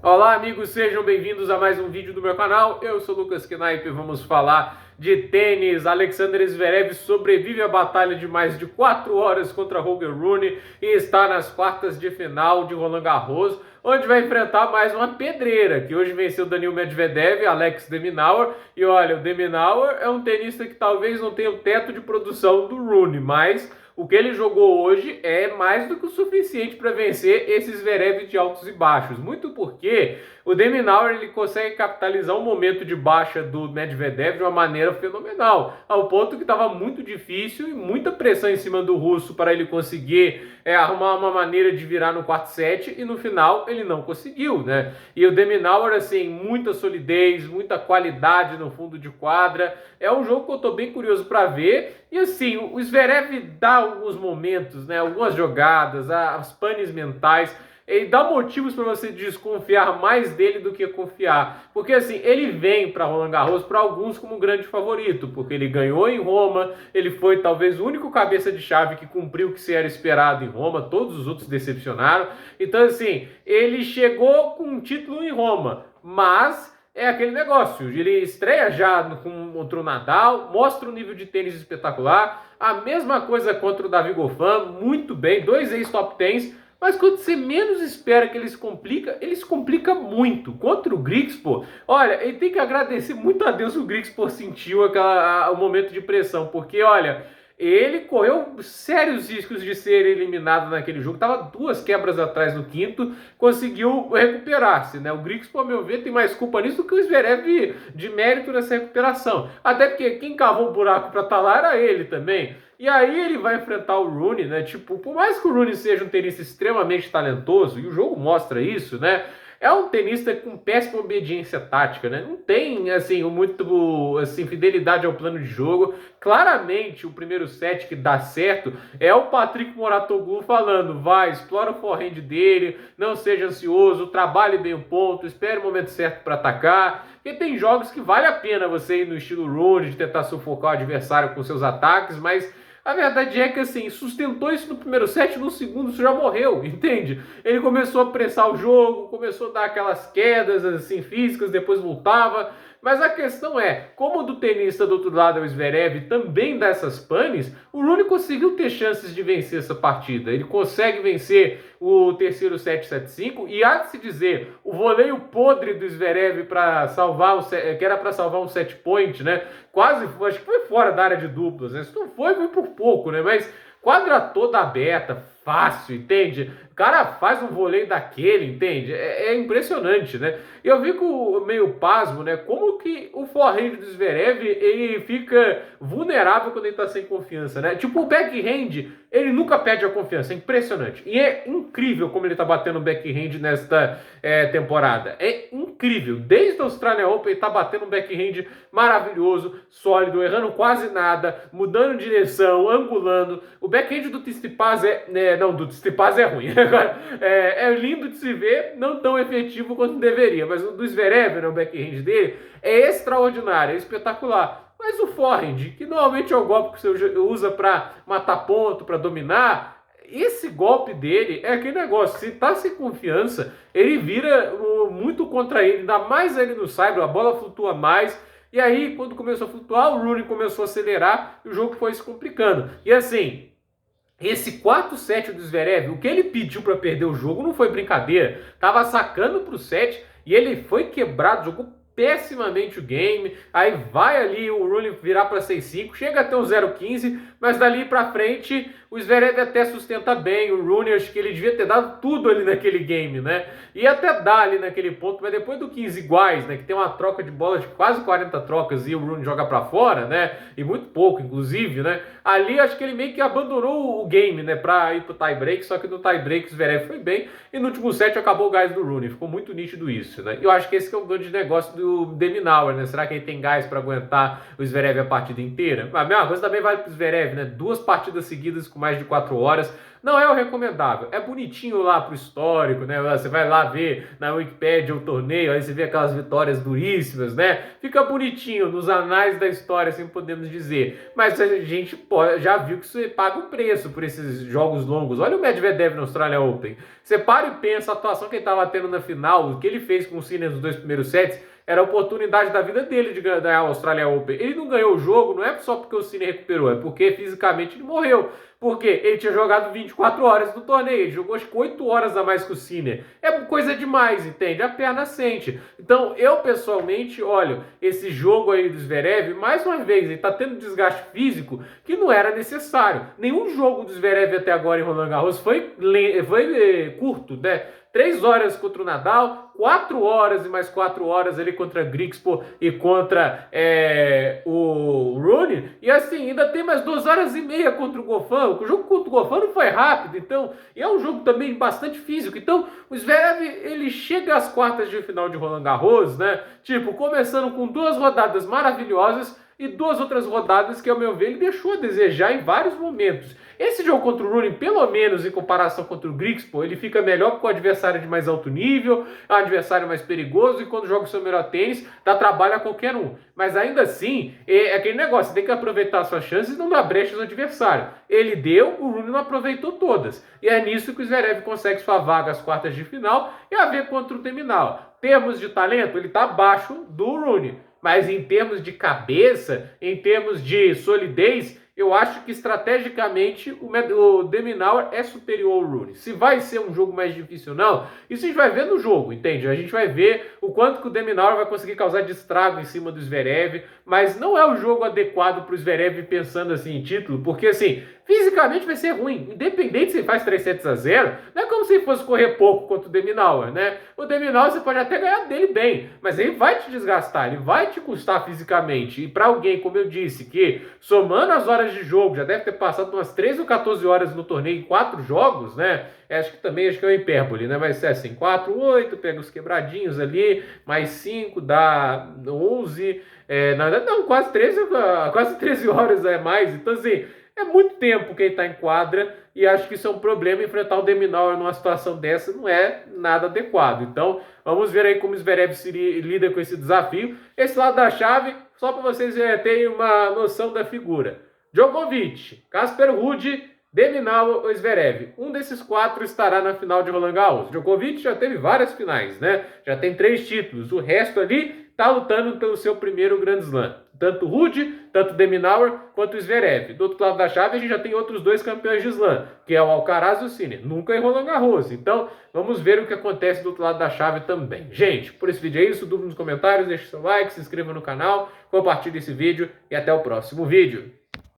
Olá amigos, sejam bem-vindos a mais um vídeo do meu canal. Eu sou Lucas Knaip e vamos falar de tênis. Alexander Zverev sobrevive à batalha de mais de 4 horas contra Holger Rune e está nas quartas de final de Roland Garros, onde vai enfrentar mais uma pedreira, que hoje venceu Daniil Medvedev e Alex de Minaur. E olha, o de Minaur é um tenista que talvez não tenha o teto de produção do Rune, mas o que ele jogou hoje é mais do que o suficiente para vencer esses Zverev de altos e baixos. Muito porque o de Minaur ele consegue capitalizar um momento de baixa do Medvedev de uma maneira fenomenal, ao ponto que estava muito difícil e muita pressão em cima do russo para ele conseguir arrumar uma maneira de virar no quarto set, e no final ele não conseguiu, né? E o de Minaur, assim, muita solidez, muita qualidade no fundo de quadra. É um jogo que eu estou bem curioso para ver. E assim, o Zverev dá alguns momentos, né, algumas jogadas, as panes mentais, ele dá motivos para você desconfiar mais dele do que confiar. Porque assim, ele vem para Roland Garros para alguns como um grande favorito, porque ele ganhou em Roma, ele foi talvez o único cabeça de chave que cumpriu o que se era esperado em Roma, todos os outros decepcionaram. Então assim, ele chegou com um título em Roma, mas é aquele negócio, ele estreia já contra o Nadal, mostra um nível de tênis espetacular, a mesma coisa contra o Davi Goffin, muito bem, dois ex-top 10, mas quando você menos espera que eles complicam muito. Contra o Griekspoor, olha, ele tem que agradecer muito a Deus o Griekspoor sentiu o momento de pressão, porque olha, ele correu sérios riscos de ser eliminado naquele jogo. Tava 2 quebras atrás no quinto, conseguiu recuperar-se, né? O Griekspoor, ao meu ver, tem mais culpa nisso do que o Zverev de mérito nessa recuperação. Até porque quem cavou o buraco para estar lá era ele também. E aí ele vai enfrentar o Rune, né? Tipo, por mais que o Rune seja um tenista extremamente talentoso, e o jogo mostra isso, né? É um tenista com péssima obediência tática, né? Não tem, assim, muito, assim, fidelidade ao plano de jogo. Claramente, o primeiro set que dá certo é o Patrick Mouratoglou falando: vai, explora o forehand dele, não seja ansioso, trabalhe bem o ponto, espere o momento certo para atacar. Porque tem jogos que vale a pena você ir no estilo Rune, de tentar sufocar o adversário com seus ataques, mas a verdade é que, assim, sustentou isso no primeiro set, no segundo isso já morreu, entende? Ele começou a pressar o jogo, começou a dar aquelas quedas, assim, físicas, depois voltava. Mas a questão é, como o do tenista do outro lado é o Zverev, também dá essas panes, o Rune conseguiu ter chances de vencer essa partida. Ele consegue vencer o terceiro set 7-5, e há de se dizer, o voleio podre do Zverev para salvar, que era para salvar um set point, né? Quase, acho que foi fora da área de duplas, né? Se não foi por pouco, né? Mas quadra toda aberta, fácil, entende? O cara faz um voleio daquele, entende? É impressionante, né? E eu fico meio pasmo, né? Como que o forehand do Zverev, ele fica vulnerável quando ele tá sem confiança, né? Tipo, o backhand, ele nunca perde a confiança, é impressionante. E é incrível como ele tá batendo backhand nesta temporada. É incrível. Desde a Australian Open ele tá batendo um backhand maravilhoso, sólido, errando quase nada, mudando direção, angulando. O backhand do Tsitsipas do Tsitsipas é ruim. Agora, é lindo de se ver, não tão efetivo quanto deveria, mas o do Zverev, né, o backhand dele, é extraordinário, é espetacular. Mas o forehand, que normalmente é o golpe que você usa para matar ponto, para dominar, esse golpe dele é aquele negócio, se tá sem confiança, ele vira muito contra ele, ainda mais ele no saibro, a bola flutua mais. E aí, quando começou a flutuar, o Rune começou a acelerar e o jogo foi se complicando. E assim, esse 4-7 do Zverev, o que ele pediu para perder o jogo não foi brincadeira. Tava sacando pro set e ele foi quebrado, jogou pessimamente o game. Aí vai ali o Rune virar para 6-5, chega até um 0-15, mas dali para frente o Zverev até sustenta bem. O Rune, acho que ele devia ter dado tudo ali naquele game, né? E até dá ali naquele ponto, mas depois do 15 iguais, né, que tem uma troca de bola de quase 40 trocas e o Rune joga para fora, né? E muito pouco, inclusive, né? Ali acho que ele meio que abandonou o game, né, para ir pro tie break, só que no tie break o Zverev foi bem e no último set acabou o gás do Rune. Ficou muito nítido isso, né? Eu acho que esse que é o grande negócio do de Minaur, né? Será que ele tem gás para aguentar o Zverev a partida inteira? A mesma coisa também vale pro Zverev, né? 2 partidas seguidas com mais de 4 horas. Não é o recomendável. É bonitinho lá pro histórico, né? Você vai lá ver na Wikipédia o torneio, aí você vê aquelas vitórias duríssimas, né? Fica bonitinho nos anais da história, assim podemos dizer. Mas a gente já viu que você paga o preço por esses jogos longos. Olha o Medvedev no Australia Open. Você para e pensa a atuação que ele estava tendo na final, o que ele fez com o Sinner nos 2 primeiros sets, era a oportunidade da vida dele de ganhar o Australia Open. Ele não ganhou o jogo, não é só porque o Sinner recuperou, é porque fisicamente ele morreu. Porque ele tinha jogado 24 horas no torneio, ele jogou acho que 8 horas a mais que o Sinner. É coisa demais, entende? A perna sente. Então, eu pessoalmente, olha, esse jogo aí do Zverev, mais uma vez, ele tá tendo desgaste físico que não era necessário. Nenhum jogo do Zverev até agora em Roland Garros foi curto, né? 3 horas contra o Nadal, 4 horas e mais 4 horas ali contra Griekspoor e contra o Rune. E assim, ainda tem mais 2 horas e meia contra o Goffin. O jogo contra o Goffin não foi rápido, então, e é um jogo também bastante físico. Então, o Zverev, ele chega às quartas de final de Roland Garros, né? Tipo, começando com 2 rodadas maravilhosas e 2 outras rodadas que, ao meu ver, ele deixou a desejar em vários momentos. Esse jogo contra o Rune, pelo menos em comparação contra o Griekspoor, ele fica melhor com o adversário de mais alto nível, é um adversário mais perigoso, e quando joga o seu melhor tênis, dá trabalho a qualquer um. Mas ainda assim, é aquele negócio, você tem que aproveitar as suas chances e não dar brecha no adversário. Ele deu, o Rune não aproveitou todas. E é nisso que o Zverev consegue sua vaga às quartas de final e a ver contra o Deminal. Termos de talento, ele está abaixo do Rune. Mas em termos de cabeça, em termos de solidez, eu acho que estrategicamente o Deminauer é superior ao Rune. Se vai ser um jogo mais difícil ou não, isso a gente vai ver no jogo, entende? A gente vai ver o quanto que o Deminauer vai conseguir causar de estrago em cima do Zverev, mas não é o jogo adequado para o Zverev pensando assim em título, porque assim, fisicamente vai ser ruim, independente se ele faz 3-0, não é como se ele fosse correr pouco contra o Deminauer, né? O Deminauer você pode até ganhar dele bem, mas ele vai te desgastar, ele vai te custar fisicamente, e para alguém, como eu disse, que somando as horas de jogo, já deve ter passado umas 13 ou 14 horas no torneio em 4 jogos, né? Acho que é uma hipérbole, né? Mas é assim, 4, 8, pega os quebradinhos ali, mais 5 dá 11, na verdade não, quase 13 horas é mais, então assim, é muito tempo que ele está em quadra e acho que isso é um problema. Enfrentar o Deminauer numa situação dessa não é nada adequado. Então, vamos ver aí como o Zverev lida com esse desafio. Esse lado da chave, só para vocês terem uma noção da figura. Djokovic, Casper Ruud, Deminauer ou Zverev. Um desses 4 estará na final de Roland Garros. Djokovic já teve várias finais, né? Já tem 3 títulos. O resto ali está lutando pelo seu primeiro Grand Slam. Tanto Ruud, tanto Deminauer, quanto o Zverev. Do outro lado da chave, a gente já tem outros 2 campeões de Slam, que é o Alcaraz e o Sinner. Nunca em Roland Garros. Então, vamos ver o que acontece do outro lado da chave também. Gente, por esse vídeo é isso. Dúvida nos comentários, deixe seu like, se inscreva no canal, compartilhe esse vídeo e até o próximo vídeo.